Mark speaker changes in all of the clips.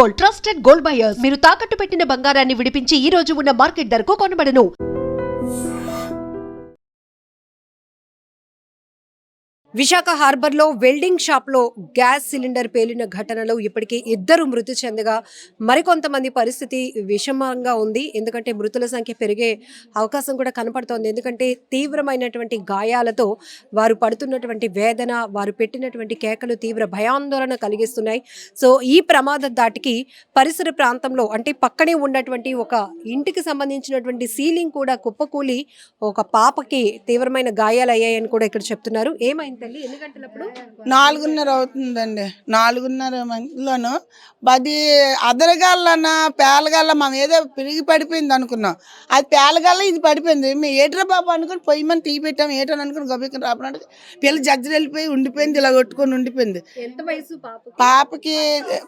Speaker 1: Gold, trusted gold buyers. మీరు తాకట్టు పెట్టిన బంగారాన్ని విడిపించి ఈ రోజు ఉన్న మార్కెట్ ధరకు కొనబడను.
Speaker 2: విశాఖ హార్బర్లో వెల్డింగ్ షాప్లో గ్యాస్ సిలిండర్ పేలిన ఘటనలో ఇప్పటికే 2 మృతి చెందగా మరికొంతమంది పరిస్థితి విషమంగా ఉంది. ఎందుకంటే మృతుల సంఖ్య పెరిగే అవకాశం కూడా కనపడుతోంది. ఎందుకంటే తీవ్రమైనటువంటి గాయాలతో వారు పడుతున్నటువంటి వేదన, వారు పెట్టినటువంటి కేకలు తీవ్ర భయాందోళన కలిగిస్తున్నాయి. సో ఈ ప్రమాద దాటికి పరిసర ప్రాంతంలో అంటే పక్కనే ఉన్నటువంటి ఒక ఇంటికి సంబంధించినటువంటి సీలింగ్ కూడా కుప్పకూలి ఒక పాపకి తీవ్రమైన గాయాలు అయ్యాయని కూడా ఇక్కడ చెప్తున్నారు. ఏమైంది?
Speaker 3: 4:30 అవుతుందండి. 4:30 మధ్యలోను 10 అదరగాళ్ళన పేలగాళ్ళ మనం ఏదో పిరిగి పడిపోయింది అనుకున్నాం. అది పేలగాళ్ళ ఇది పడిపోయింది. మేము ఏట్రా బాబు అనుకుని పొయ్యమని టీ పెట్టాము. ఏటని అనుకుని గొబ్బెక్కని రాపడానికి పిల్ల జజ్జలు వెళ్ళిపోయి ఉండిపోయింది. ఇలా కొట్టుకొని ఉండిపోయింది. పాపకి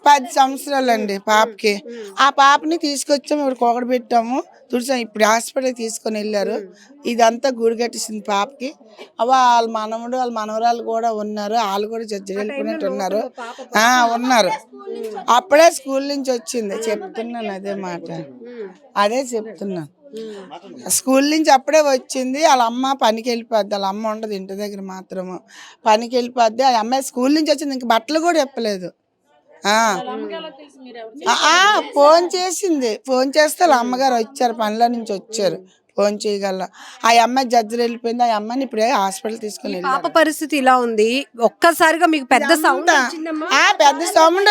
Speaker 3: 10 సంవత్సరాలండి పాపకి. ఆ పాపని తీసుకొచ్చాము. ఇప్పుడు కోకడ పెట్టాము, తుడిచాం. ఇప్పుడు హాస్పిటల్కి తీసుకొని వెళ్ళారు. ఇదంతా గూడు కట్టేసింది పాపకి. వాళ్ళ మనవడు వాళ్ళ మనవరాలు కూడా ఉన్నారు. వాళ్ళు కూడా జడ్జి వెళ్ళిపోయినట్టు ఉన్నారు. ఉన్నారు. అప్పుడే స్కూల్ నుంచి వచ్చింది. చెప్తున్నాను అదే చెప్తున్నాను. స్కూల్ నుంచి అప్పుడే వచ్చింది. వాళ్ళ అమ్మ పనికి వెళ్ళిపోద్ది. వాళ్ళ అమ్మ ఉండదు ఇంటి దగ్గర మాత్రము. పనికి వెళ్ళిపోద్ది. ఆ అమ్మాయి స్కూల్ నుంచి వచ్చింది. ఇంక బట్టలు కూడా చెప్పలేదు. ఫోన్ చేసింది. ఫోన్ చేస్తే వాళ్ళ అమ్మగారు వచ్చారు, పనిలో నుంచి వచ్చారు. ఫోన్ చేయగల ఆ అమ్మాయి జడ్జి వెళ్ళిపోయింది. ఆ అమ్మాయిని ఇప్పుడే హాస్పిటల్ తీసుకుని
Speaker 2: పాప పరిస్థితి ఇలా ఉంది. ఒక్కసారిగా మీకు పెద్ద సౌండ్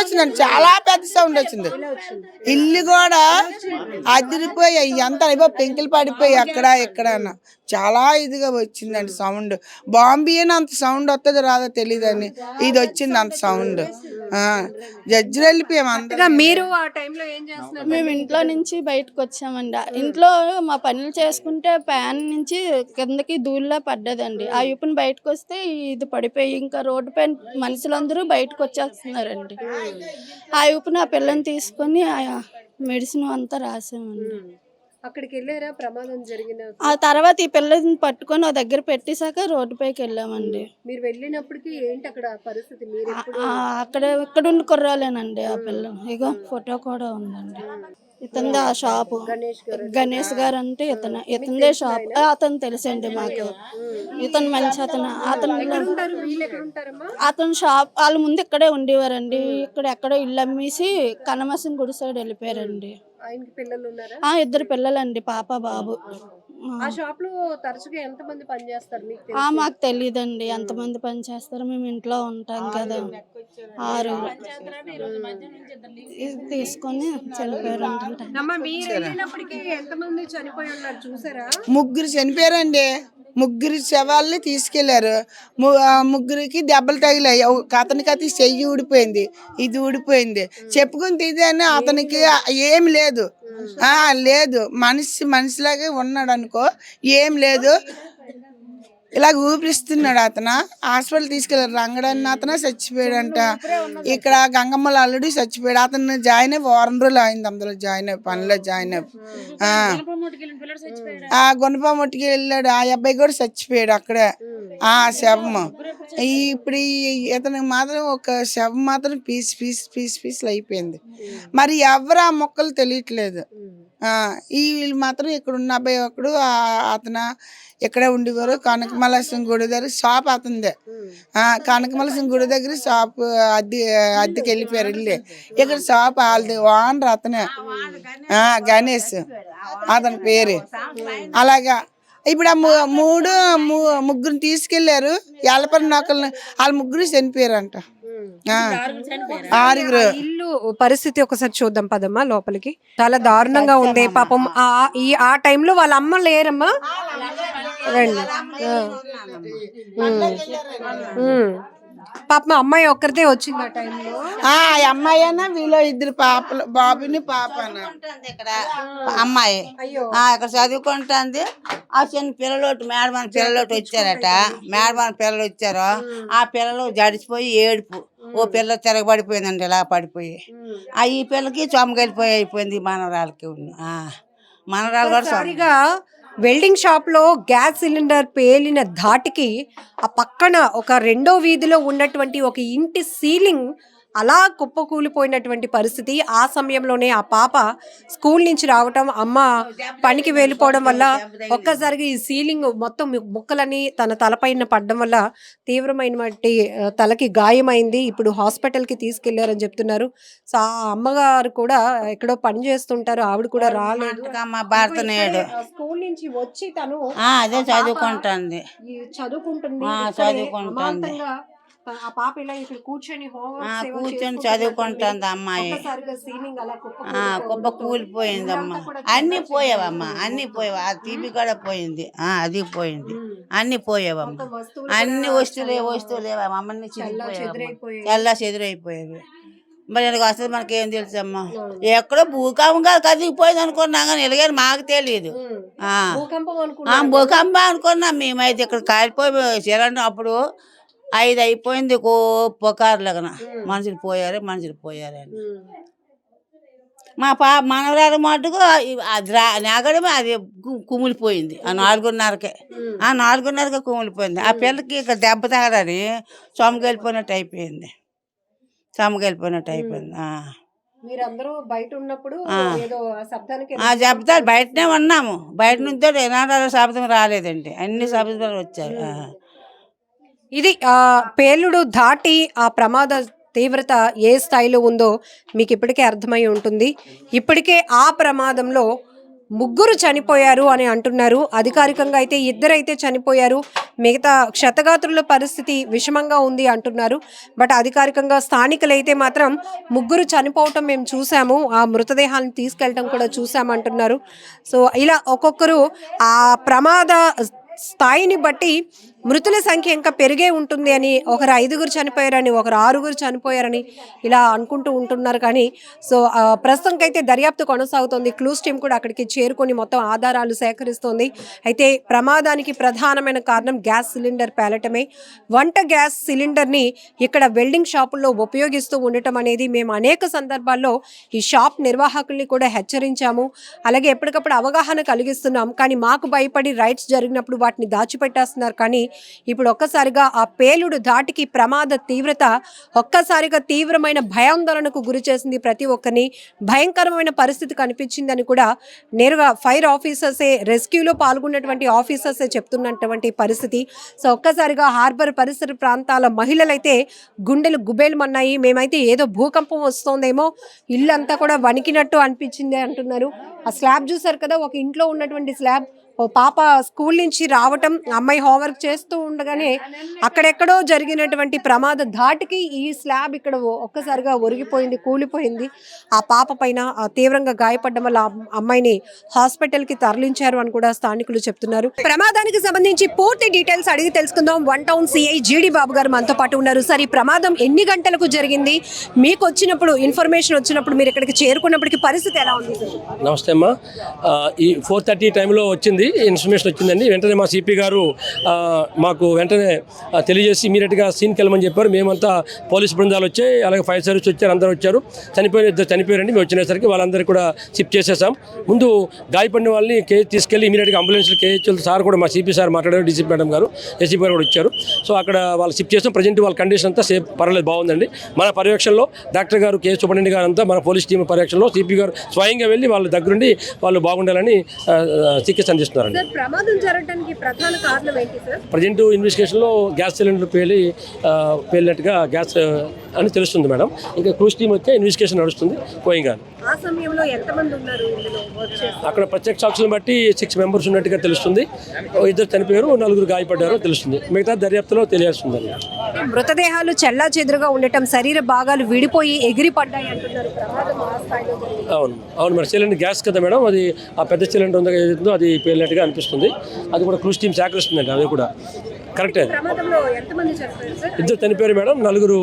Speaker 3: వచ్చిందండి. చాలా పెద్ద సౌండ్ వచ్చింది. ఇల్లు కూడా అదిరిపోయాయి. ఎంత అయిపోయి పెంకులు పడిపోయి అక్కడ ఇక్కడ చాలా ఇదిగా వచ్చిందండి సౌండ్. బాంబే అని అంత సౌండ్ వస్తుంది రాదో తెలియదని ఇది వచ్చింది అంత సౌండ్. జడ్జిలు వెళ్ళిపోయాం. అంతగా
Speaker 2: మీరు ఆ టైంలో ఏం చేస్తున్నారు?
Speaker 4: మేము ఇంట్లో నుంచి బయటకు వచ్చామండి. ఇంట్లో మా పనులు చేసుకుంటే ప్యాన్ నుంచి కిందకి ధూళిలా పడ్డదండి. ఆ యూపుని బయటకు వస్తే ఇది పడిపోయి ఇంకా రోడ్డు పైన మనుషులందరూ బయటకు వచ్చేస్తున్నారండి. ఆ యూపుని ఆ పిల్లని తీసుకొని మెడిసిన్ అంతా రాసామండి.
Speaker 2: అక్కడికి వెళ్ళారా? ప్రమాదం జరిగిన
Speaker 4: ఆ తర్వాత ఈ పిల్లని పట్టుకొని ఆ దగ్గర పెట్టేశాక రోడ్డు పైకి వెళ్ళామండి.
Speaker 2: మీరు వెళ్ళినప్పటికీ ఏంటి అక్కడ పరిస్థితి?
Speaker 4: ఇక్కడ ఉండి కుర్రాలేనండి. ఆ పిల్ల ఇగో ఫోటో కూడా ఉందండి. ఇతంది ఆ షాపు. గణేష్ గారు అంటే ఇతందే షాప్. అతను తెలుసండి మాకు. ఇతను మంచి అతను షాప్ వాళ్ళ ముందు ఇక్కడే ఉండేవారండి. ఇక్కడ ఎక్కడో ఇల్లు అమ్మేసి కనమసం గుడి సైడ్ వెళ్ళిపోయారండి. 2 పిల్లలండి, పాప బాబు.
Speaker 2: ఆ షాప్ లో తరచుగా ఎంత మంది పని చేస్తారు?
Speaker 4: మాకు తెలియదండి ఎంతమంది పని చేస్తారో. మేము ఇంట్లో ఉంటాం కదా. 6 తీసుకొని చనిపోయారు.
Speaker 3: ముగ్గురు చనిపోయారండి. 3 శవాల్ని తీసుకెళ్లారు. 3కి దెబ్బలు తగిలాయి. అతనికి అది చెయ్యి ఊడిపోయింది, ఇది ఊడిపోయింది. చెప్పుకుని తీదని అతనికి ఏమి లేదు. మనిషిలాగే ఉన్నాడు అనుకో, ఏం లేదు. ఇలాగ ఊపిరిస్తున్నాడు. అతను హాస్పిటల్ తీసుకెళ్లారు. రంగడన్న అతను చచ్చిపోయాడంట. ఇక్కడ గంగమ్మల అల్లుడు చచ్చిపోయాడు. అతను జాయిన్ అయ్యి 1 రోజులు అయింది. అందులో పనిలో జాయిన్ అయ్యి గుణపముట్టికి వెళ్ళాడు. ఆ అబ్బాయి కూడా చచ్చిపోయాడు అక్కడే. ఆ శవం ఇప్పుడు ఇతనికి మాత్రం ఒక శవం మాత్రం పీసులు అయిపోయింది. మరి ఎవరు ఆ మొక్కలు తెలియట్లేదు. వీళ్ళు మాత్రం ఇక్కడ ఉన్న అబ్బాయి ఒకడు అతను ఇక్కడే ఉండేవారు. కనకమలసింహ గుడి దగ్గర షాప్ అతనిదే. కనకమలసింహ గుడి దగ్గర షాప్ అద్దెకి వెళ్ళిపోయారు. వెళ్ళి ఇక్కడ షాప్ వాళ్ళది. ఓనర్ అతనే, గణేష్ అతని పేరు. అలాగా ఇప్పుడు ఆ ముగ్గురు తీసుకెళ్లారు. ఎలపరి నౌకల్ని వాళ్ళ 3 చనిపోయారంట. 6
Speaker 2: ఇల్లు పరిస్థితి ఒకసారి చూద్దాం పదమ్మా లోపలికి. చాలా దారుణంగా ఉంది పాపం. ఆ టైంలో వాళ్ళ అమ్మ లేరమ్మా. రండి. పాప మా అమ్మాయి ఒక్కరితే వచ్చింది ఆ టైంలో.
Speaker 3: అమ్మాయి అన్న వీళ్ళు 2 పాపలు, బాబుని పాప
Speaker 5: ఇక్కడ అమ్మాయి ఇక్కడ చదువుకుంటుంది. ఆ చిన్న పిల్లలోటి మేడమని పిల్లలోటి వచ్చారట. మేడమని పిల్లలు వచ్చారు. ఆ పిల్లలు జడిచిపోయి ఏడుపు. ఓ పిల్ల తిరగబడిపోయిందండి, ఇలా పడిపోయి. ఈ పిల్లకి చొమ్మగలిపోయి అయిపోయింది. మనవరాలకి మనవరాలు కూడా
Speaker 2: వెల్డింగ్ షాప్ లో గ్యాస్ సిలిండర్ పేలిన ధాటికి ఆ పక్కన ఒక 2వ వీధిలో ఉన్నటువంటి ఒక ఇంటి సీలింగ్ అలా కుప్పకూలిపోయినటువంటి పరిస్థితి. ఆ సమయంలోనే ఆ పాప స్కూల్ నుంచి రావటం, అమ్మ పనికి వెళ్ళిపోవడం వల్ల ఒక్కసారిగా ఈ సీలింగ్ మొత్తం ముక్కలని తన తలపైన పడడం వల్ల తీవ్రమైనటువంటి తలకి గాయమైంది. ఇప్పుడు హాస్పిటల్కి తీసుకెళ్లారని చెప్తున్నారు. సో ఆ అమ్మగారు కూడా ఎక్కడో పని చేస్తుంటారు, ఆవిడ కూడా రాలేదు.
Speaker 5: మా భర్త నేడు
Speaker 2: స్కూల్ నుంచి వచ్చి తను
Speaker 5: అదే చదువుకుంటుంది.
Speaker 2: చదువుకుంటుంది.
Speaker 5: చదువుకుంటుంది.
Speaker 2: అమాంతంగా ఆ పాప ఇలా ఇక్కడ కూర్చొని
Speaker 5: కూర్చొని చదువుకుంటుంది అమ్మాయి. కుప్ప కూలిపోయిందమ్మా. అన్ని పోయావమ్మా, అన్ని పోయావు. ఆ టీవీ కూడా పోయింది, అది పోయింది, అన్ని పోయావమ్మా. అన్ని వస్తువులేవా అమ్మని చల్లా చెదిరైపోయేవి. మరి எனக்கு వస్తుంది మనకేం తెలుసమ్మా. ఎక్కడో భూకంపంగా కదిగిపోయింది అనుకున్నాం కానీ ఎలాగని మాకు తెలియదు. భూకంపం అనుకున్నాం మేమైతే. ఇక్కడ కాలిపోయి సిలిండర్ అప్పుడు 5 అయిపోయింది. పొకారులగన మనుషులు పోయారని మా మనవరాలు మటుకు నాగడమే అది కుమిలిపోయింది. ఆ 4:30కే కుమిలిపోయింది. ఆ పిల్లకి ఇక్కడ దెబ్బ తగలని సొమ్మకెళ్ళిపోయినట్టు అయిపోయింది.
Speaker 2: మీరందరూ బయట ఉన్నప్పుడు
Speaker 5: శబ్దాలు బయటనే ఉన్నాము. బయట నుంచి ఏనాడు శబ్దం రాలేదండి, అన్ని శబ్దాలు వచ్చాయి.
Speaker 2: ఇది పేలుడు దాటి ఆ ప్రమాద తీవ్రత ఏ స్థాయిలో ఉందో మీకు ఇప్పటికే అర్థమై ఉంటుంది. ఇప్పటికే ఆ ప్రమాదంలో 3 చనిపోయారు అని అంటున్నారు. అధికారికంగా అయితే 2 అయితే చనిపోయారు. మిగతా క్షతగాత్రుల పరిస్థితి విషమంగా ఉంది అంటున్నారు. బట్ అధికారికంగా స్థానికులైతే మాత్రం 3 చనిపోవటం మేము చూసాము, ఆ మృతదేహాలను తీసుకెళ్ళటం కూడా చూసామంటున్నారు. సో ఇలా ఒక్కొక్కరు ఆ ప్రమాద స్థాయిని బట్టి మృతుల సంఖ్య ఇంకా పెరిగే ఉంటుంది అని, ఒకరు 5 చనిపోయారని, ఒకరు 6 చనిపోయారని ఇలా అనుకుంటూ ఉంటున్నారు. కానీ సో ప్రస్తుతానికైతే దర్యాప్తు కొనసాగుతోంది. క్లూస్ టీం కూడా అక్కడికి చేరుకొని మొత్తం ఆధారాలు సేకరిస్తోంది. అయితే ప్రమాదానికి ప్రధానమైన కారణం గ్యాస్ సిలిండర్ పేలటమే. వంట గ్యాస్ సిలిండర్ని ఇక్కడ వెల్డింగ్ షాపుల్లో ఉపయోగిస్తూ ఉండటం అనేది మేము అనేక సందర్భాల్లో ఈ షాప్ నిర్వాహకుల్ని కూడా హెచ్చరించాము. అలాగే ఎప్పటికప్పుడు అవగాహన కలిగిస్తున్నాం. కానీ మాకు భయపడి రైడ్స్ జరిగినప్పుడు వాటిని దాచిపెట్టేస్తున్నారు. కానీ ఇప్పుడు ఒక్కసారిగా ఆ పేలుడు ధాటికి ప్రమాద తీవ్రత ఒక్కసారిగా తీవ్రమైన భయాందోళనకు గురి చేసింది ప్రతి ఒక్కరిని. భయంకరమైన పరిస్థితి కనిపించిందని కూడా నేరుగా ఫైర్ ఆఫీసర్సే, రెస్క్యూలో పాల్గొన్నటువంటి ఆఫీసర్సే చెప్తున్నటువంటి పరిస్థితి. సో ఒక్కసారిగా హార్బర్ పరిసర ప్రాంతాల మహిళలైతే గుండెలు గుబేలుమన్నాయి. మేమైతే ఏదో భూకంపం వస్తుందేమో, ఇల్లంతా కూడా వణికినట్టు అనిపించింది అంటున్నారు. ఆ స్లాబ్ చూసారు కదా, ఒక ఇంట్లో ఉన్నటువంటి స్లాబ్. ఓ పాప స్కూల్ నుంచి రావటం, అమ్మాయి హోంవర్క్ చేస్తూ ఉండగానే అక్కడెక్కడో జరిగినటువంటి ప్రమాద ధాటికి ఈ స్లాబ్ ఇక్కడ ఒక్కసారిగా ఒరిగిపోయింది, కూలిపోయింది. ఆ పాప పైన తీవ్రంగా గాయపడడం వల్ల అమ్మాయిని హాస్పిటల్కి తరలించారు అని కూడా స్థానికులు చెప్తున్నారు. ప్రమాదానికి సంబంధించి పూర్తి డీటెయిల్స్ అడిగి తెలుసుకుందాం. 1 టౌన్ సిఐ జీడి బాబు గారు మనతో పాటు ఉన్నారు. సార్, ఈ ప్రమాదం ఎన్ని గంటలకు జరిగింది? మీకు వచ్చినప్పుడు ఇన్ఫర్మేషన్ వచ్చినప్పుడు మీరు ఇక్కడికి చేరుకున్నప్పటికీ పరిస్థితి ఎలా ఉంది?
Speaker 6: నమస్తే అమ్మా. ఈ 4:30 టైంలో వచ్చింది ఇన్ఫర్మేషన్ వచ్చిందండి. వెంటనే మా సిపి గారు మాకు వెంటనే తెలియజేసి ఇమీడియట్గా సీన్కి వెళ్ళమని చెప్పారు. మేమంతా పోలీస్ బృందాలు వచ్చాయి, అలాగే ఫైర్ సర్వీస్ వచ్చారు, అందరూ వచ్చారు. 2 చనిపోయారండి. మేము వచ్చినసరికి వాళ్ళందరికీ కూడా షిఫ్ట్ చేసేసాం. ముందు గాయపడిన వాళ్ళని తీసుకెళ్ళి ఇమీడియట్గా అంబులెన్స్లో కేహెచ్ఎల్ సార్ కూడా, మా సిపి సార్ మాట్లాడారు, డీసీపీ మేడం గారు, ఏసీపీ గారు కూడా వచ్చారు. సో అక్కడ వాళ్ళు షిఫ్ట్ చేసాం. ప్రజెంట్ వాళ్ళ కండిషన్ అంతా సేఫ్, పర్వాలేదు, బాగుందండి. మన పర్యవేక్షణలో డాక్టర్ గారు, కేఎస్ సూపరింటెండెంట్ గారు అంతా, మన పోలీస్ టీం పర్యవేక్షణలో సిపి గారు స్వయంగా వెళ్ళి వాళ్ళ దగ్గరుండి వాళ్ళు బాగుండాలని చికిత్స అందిస్తున్నారు.
Speaker 2: ప్రమాదం జరగడానికి ప్రధాన కారణం ఏంటి సార్?
Speaker 6: ప్రజెంట్ ఇన్వెస్టిగేషన్లో గ్యాస్ సిలిండర్ పేలినట్టుగా గ్యాస్ అని తెలుస్తుంది మేడం. ఇంకా క్రూస్ టీం వచ్చే ఇన్వెస్టిగేషన్ నడుస్తుంది కోయింగా.
Speaker 2: ఆ సమయంలో ఎంతమంది ఉన్నారు
Speaker 6: అక్కడ? ప్రత్యక్ష సాక్షులను బట్టి 6 మెంబర్స్ ఉన్నట్టుగా తెలుస్తుంది. 2 చనిపోయారు, 4 గాయపడ్డారు తెలుస్తుంది. మిగతా దర్యాప్తులో తెలియాల్సింది.
Speaker 2: మృతదేహాలు చెల్లా చెదురుగా ఉండటం, శరీర భాగాలు విడిపోయి ఎగిరి పడ్డాయి అంటున్నారు.
Speaker 6: అవును మేడం. సిలిండర్ గ్యాస్ కదా మేడం, అది ఆ పెద్ద సిలిండర్ ఉందో ఏదైతుందో అది పేలినట్టుగా అనిపిస్తుంది. అది కూడా క్రూస్ టీం సేకరిస్తుందండి. అది కూడా కరెక్టే. 2 చనిపోయారు మేడం, 4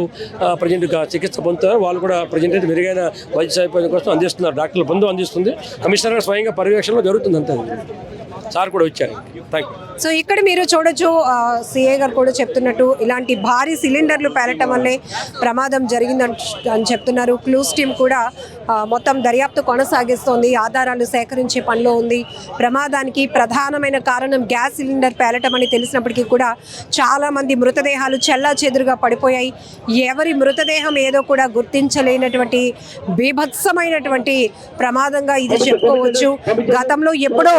Speaker 6: ప్రజెంట్గా చికిత్స పొందుతారు. వాళ్ళు కూడా ప్రజెంట్ అయితే మెరుగైన వైద్య సహాయం కోసం అందిస్తున్నారు. డాక్టర్ల బంధు అందిస్తుంది. కమిషనర్ స్వయంగా పర్యవేక్షణలో జరుగుతుంది అంతే. సార్ కూడా వచ్చారు. Thank you.
Speaker 2: సో ఇక్కడ మీరు చూడొచ్చు, సిఏ గారు కూడా చెప్తున్నట్టు ఇలాంటి భారీ సిలిండర్లు పేలటం వల్లే ప్రమాదం జరిగిందని చెప్తున్నారు. క్లూస్ టీమ్ కూడా మొత్తం దర్యాప్తు కొనసాగిస్తోంది, ఆధారాలు సేకరించే పనిలో ఉంది. ప్రమాదానికి ప్రధానమైన కారణం గ్యాస్ సిలిండర్ పేలటం అని తెలిసినప్పటికీ కూడా చాలామంది మృతదేహాలు చెల్లాచెదురుగా పడిపోయాయి. ఎవరి మృతదేహం ఏదో కూడా గుర్తించలేనటువంటి బీభత్సమైనటువంటి ప్రమాదంగా ఇది చెప్పుకోవచ్చు. గతంలో ఎప్పుడో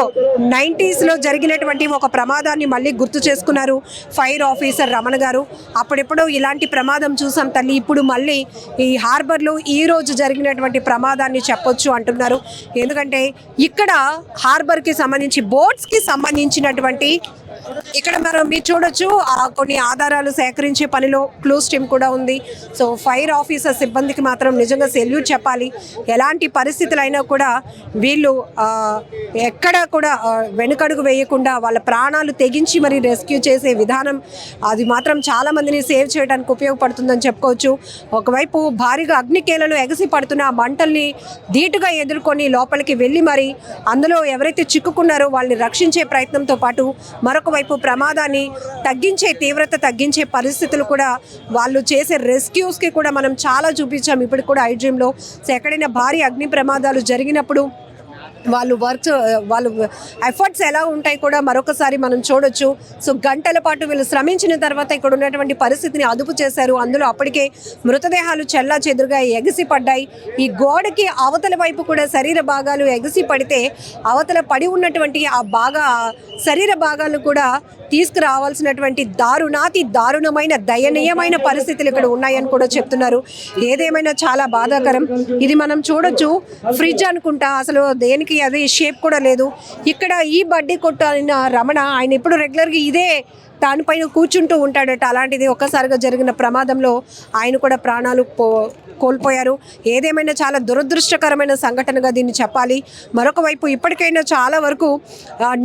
Speaker 2: 90s జరిగినటువంటి ఒక ప్రమాదాన్ని మళ్ళీ గుర్తు చేసుకున్నారు ఫైర్ ఆఫీసర్ రమణ గారు. అప్పుడెప్పుడో ఇలాంటి ప్రమాదం చూసాం తల్లి, ఇప్పుడు మళ్ళీ ఈ హార్బర్లో ఈ రోజు జరిగినటువంటి ప్రమాదాన్ని చెప్పొచ్చు అంటున్నారు. ఎందుకంటే ఇక్కడ హార్బర్కి సంబంధించి బోట్స్కి సంబంధించినటువంటి ఇక్కడ మీరు చూడొచ్చు, కొన్ని ఆధారాలు సేకరించే పనిలో క్లూస్ టీమ్ కూడా ఉంది. సో ఫైర్ ఆఫీసర్ సిబ్బందికి మాత్రం నిజంగా సెల్యూట్ చెప్పాలి. ఎలాంటి పరిస్థితులైనా కూడా వీళ్ళు ఎక్కడ కూడా వెనుకడుగు వేయకుండా వాళ్ళ ప్రాణాలు తెగించి మరి రెస్క్యూ చేసే విధానం అది మాత్రం చాలా మందిని సేవ్ చేయడానికి ఉపయోగపడుతుందని చెప్పుకోవచ్చు. ఒకవైపు భారీగా అగ్నికేలలో ఎగసి పడుతున్న ఆ మంటల్ని ధీటుగా ఎదుర్కొని లోపలికి వెళ్ళి మరి అందులో ఎవరైతే చిక్కుకున్నారో వాళ్ళని రక్షించే ప్రయత్నంతో పాటు మరొక వైపు ప్రమాదాన్ని తీవ్రత తగ్గించే పరిస్థితులు కూడా వాళ్ళు చేసే రెస్క్యూస్కి కూడా మనం చాలా చూపించాం ఇప్పుడు కూడా ఐ డ్రీమ్లో. సో ఎక్కడైనా భారీ అగ్ని ప్రమాదాలు జరిగినప్పుడు వాళ్ళు ఎఫర్ట్స్ ఎలా ఉంటాయి కూడా మరొకసారి మనం చూడొచ్చు. సో గంటల పాటు వీళ్ళు శ్రమించిన తర్వాత ఇక్కడ ఉన్నటువంటి పరిస్థితిని అదుపు చేశారు. అందులో అప్పటికే మృతదేహాలు చెల్లాచెదురుగా ఎగిసి పడ్డాయి. ఈ గోడకి అవతల వైపు కూడా శరీర భాగాలు ఎగిసి పడితే అవతల పడి ఉన్నటువంటి శరీర భాగాలను కూడా తీసుకురావాల్సినటువంటి దారుణమైన దయనీయమైన పరిస్థితులు ఇక్కడ ఉన్నాయని కూడా చెప్తున్నారు. ఏదేమైనా చాలా బాధాకరం. ఇది మనం చూడొచ్చు, ఫ్రిడ్జ్ అనుకుంటా, అసలు దేనికి అది షేప్ కూడా లేదు. ఇక్కడ ఈ బడ్డీ కొట్టు అయిన రమణ, ఆయన ఎప్పుడు రెగ్యులర్గా ఇదే దానిపైన కూర్చుంటూ ఉంటాడట. అలాంటిది ఒక్కసారిగా జరిగిన ప్రమాదంలో ఆయన కూడా ప్రాణాలు కోల్పోయారు. ఏదేమైనా చాలా దురదృష్టకరమైన సంఘటనగా దీన్ని చెప్పాలి. మరొక వైపు ఇప్పటికైనా చాలా వరకు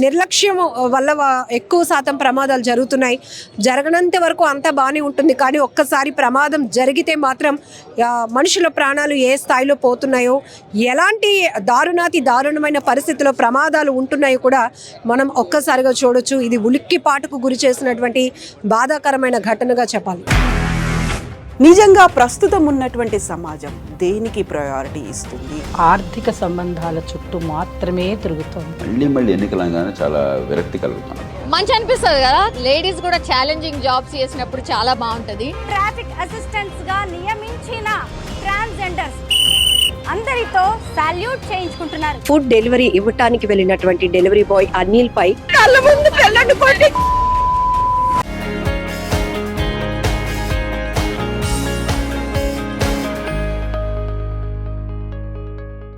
Speaker 2: నిర్లక్ష్యం వల్ల ఎక్కువ శాతం ప్రమాదాలు జరుగుతున్నాయి. జరగనంత వరకు అంతా బాగానే ఉంటుంది, కానీ ఒక్కసారి ప్రమాదం జరిగితే మాత్రం మనుషుల ప్రాణాలు ఏ స్థాయిలో పోతున్నాయో, ఎలాంటి దారుణమైన పరిస్థితుల్లో ప్రమాదాలు ఉంటున్నాయో కూడా మనం ఒక్కసారిగా చూడొచ్చు. ఇది ఉలిక్కిపాటుకు గురి చేసినటువంటి బాధాకరమైన ఘటనగా చెప్పాలి.
Speaker 7: నిజంగా ప్రస్తుతం ఉన్నటువంటి సమాజం దేనికి ప్రయారిటీ ఇస్తుంది?
Speaker 8: ఆర్థిక సంబంధాల చుట్టూ మాత్రమే తిరుగుతుంది.
Speaker 9: మళ్ళీ ఎన్నికలంగానే చాలా విరక్తి కలుగుతున్నాం.
Speaker 10: మంచి అనిపిస్తుంది కదా, లేడీస్ కూడా ఛాలెంజింగ్ జాబ్స్ చేసినప్పుడు చాలా బాగుంటది.
Speaker 11: ట్రాఫిక్ అసిస్టెంట్స్ గా నియమించిన ట్రాన్స్జెండర్స్ అందరితో సాల్యూట్ చేయించుకుంటున్నారు.
Speaker 2: ఫుడ్ డెలివరీ ఇవ్వటానికి వెళ్ళినటువంటి డెలివరీ బాయ్ అనిల్ పై కళ్ళ ముందు